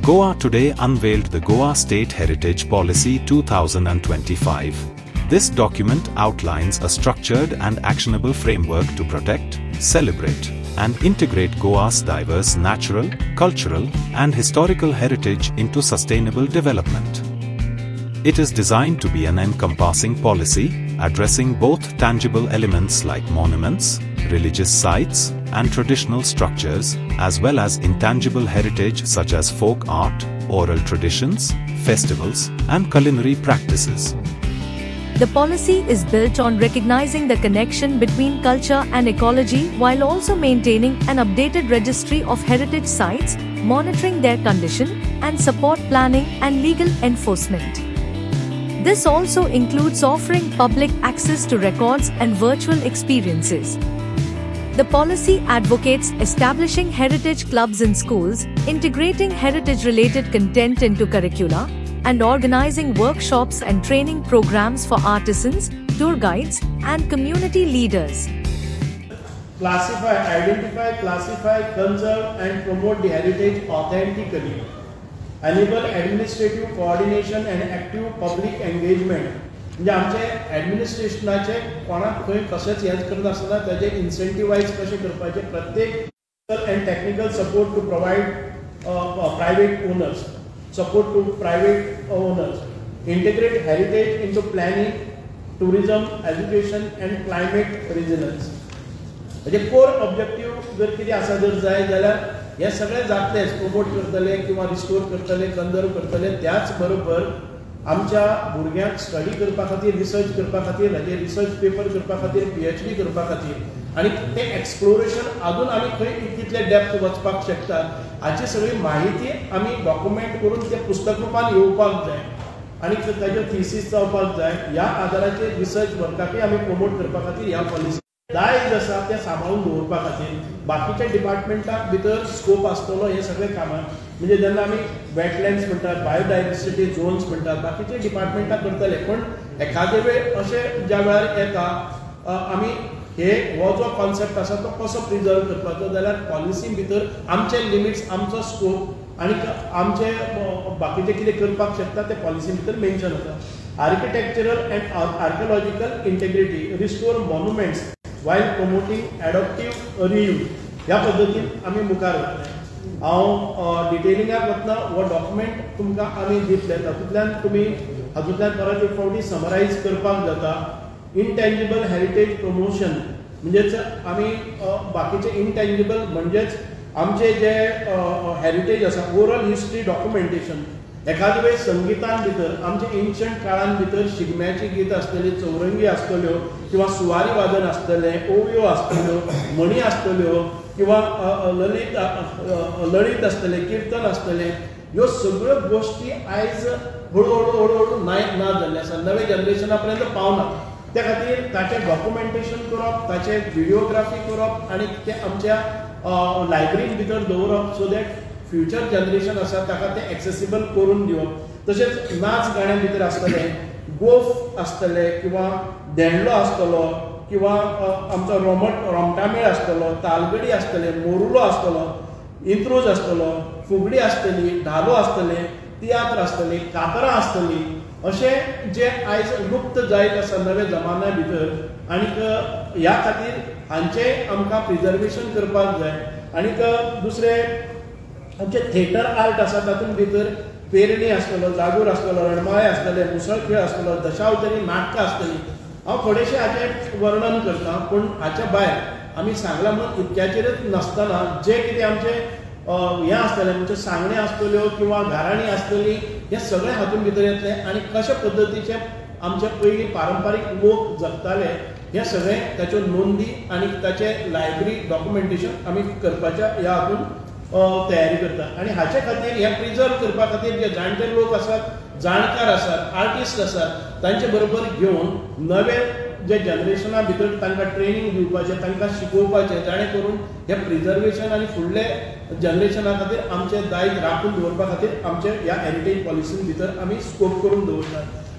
Goa today unveiled the Goa State Heritage Policy 2025. This document outlines a structured and actionable framework to protect, celebrate, and integrate Goa's diverse natural, cultural, and historical heritage into sustainable development. It is designed to be an encompassing policy, addressing both tangible elements like monuments, religious sites, and traditional structures, as well as intangible heritage such as folk art, oral traditions, festivals, and culinary practices. The policy is built on recognizing the connection between culture and ecology while also maintaining an updated registry of heritage sites, monitoring their condition, and support planning and legal enforcement. This also includes offering public access to records and virtual experiences. The policy advocates establishing heritage clubs in schools, integrating heritage-related content into curricula, and organizing workshops and training programs for artisans, tour guides, and community leaders. Classify, identify, classify, conserve, and promote the heritage authentically. Enable administrative coordination and active public engagement. म्हणजे आमचे ॲडमिनिस्ट्रेशनाचे कोणाक खंय कशेंच help करता आसतना ताजे incentivise कशें करपाचे प्रत्येक and technical support to provide private owners support to private owners, integrate heritage into planning, tourism, education and climate resilience. म्हणजे कोर ऑब्जेक्टिव्ह जर कितें आसा जर जाय जाल्यार हे सगळे जातलेच प्रमोट करतले किंवा रिस्टोर करतले कंजर्व करतले त्याच बरोबर आमच्या भुरग्यांक स्टडी करपा खातीर रिसर्च करपा खातीर हाजे रिसर्च पेपर करपा खातीर PhD करपा खातीर आणि ते एक्सप्लोरेशन अजून आमी खंय कितले डेप्थ वचपाक शकतात हाची सगळी माहिती आमी डॉक्युमेंट करून ते पुस्तक रूपान येवपाक जाय आणि ताजे थिसीस जावपाक जाय. ह्या आदाराचेर रिसर्च वर्काकय आमी प्रमोट करपा खातीर ह्या पॉलिसी दायज आसा ते सांबाळून दवरपा खातीर बाकीच्या डिपार्टमेंटाक भितर स्कोप आसतलो हे सगळे कामां म्हणजे जेन्ना आमी वेटलँड्स म्हणटात बायोडायवर्सिटी झोन्स म्हणटात बाकीचे डिपार्टमेंटाक करतले पण एखादे वेळ अशें ज्या वेळार येता आमी हो जो कॉन्सेप्ट आसा तो कसो प्रिजर्व करपाचो जाल्यार पॉलिसी भितर आमचे लिमिट्स आमचो स्कोप आनी आमचे बाकीचे कितें करपाक शकता ते पॉलिसी भितर मेन्शन आसा. Architectural end archaeological integrity restore monuments while promoting adaptive reuse ह्या पद्धतीन आमी मुखार वतले. हांव डिटेलिंगाक वतना हो डॉक्युमेंट तुमकां आमी दितले तातूंतल्यान तुमी हातूंतल्यान परत एक फावटी समरायज करपाक जाता. इनटेंजिबल हेरिटेज प्रमोशन म्हणजेच आमी बाकीचे इनटेंजिबल म्हणजेच आमचे जे हेरिटेज आसा ओरल हिस्ट्री डॉक्युमेंटेशन एखादे वेळ संगीतान भितर आमचे एन्शंट काळान भितर शिगम्याची गीत आसतली चौरंगी आसतल्यो किंवा सुवारी वादन आसतलें ओवयो आसतल्यो म्हणी आसतल्यो किंवा लळीत आसतले कीर्तन आसतले ह्यो सगळ्यो गोश्टी आयज हळू ना जाल्ले आसा नवे जनरेशना पर्यंत पावना. त्या खातीर ताचें डॉक्युमेंटेशन करप ताचें व्हिडिओग्राफी करप आनी ते आमच्या लायब्ररीन भितर दवरप सो दॅट फ्युचर जनरेशन आसा ताका ते एक्सेसिबल करून दिवप. तशेंच नाच गाण्या भितर आसतले गोफ आसतले किंवा देंडलो आसतलो किंवा आमचो रोमटामेळ आसतलो तालगडी आसतले मोरुलो आसतलो इंत्रूज आसतलो फुगडी आसतली धालो आसतले तियात्र आसतली कातरां आसतली अशें जे आयज लुप्त जायत आसा नवे जमान्या भितर आनीक ह्या खातीर हांचें आमकां प्रिजर्वेशन करपाक जाय. आनीक दुसरें आमचे थिएटर आर्ट आसा तातूंत भितर पेरणी आसतलो जागोर आसतलो रणमाळे आसतले मुसळ खेळ आसतलो दशावतरी नाटकां आसतली. हांव थोडेशें हाचें वर्णन करता पूण हाच्या भायर आमी सांगलां म्हणून इतक्याचेरच नासतना जे कितें आमचें हें आसतलें म्हणजे सांगणे आसतल्यो किंवा घराणी आसतली हे सगळें हातूंत भितर येतले आनी कशा पद्दतीचे आमचे पयलीं पारंपारीक लोक जगताले हे सगळें ताच्यो नोंदी आनी ताचें लायब्ररी डॉक्युमेंटेशन आमी करपाच्या ह्या हातूंत तयारी करता. आनी हाचे खातीर हे प्रिजर्व करपा खातीर जे जाणटे लोक आसात जाणकार आसात आर्टिस्ट आसात तांचे बरोबर घेवन नवे जे जनरेशना भितर तांकां ट्रेनिंग दिवपाचें तांकां शिकोवपाचें जाणे करून हे प्रिजर्वेशन आनी फुडले जनरेशना खातीर आमचें दायज राखून दवरपा खातीर आमचे ह्या हेरिटेज पॉलिसी भितर आमी स्कोप करून दवरतात.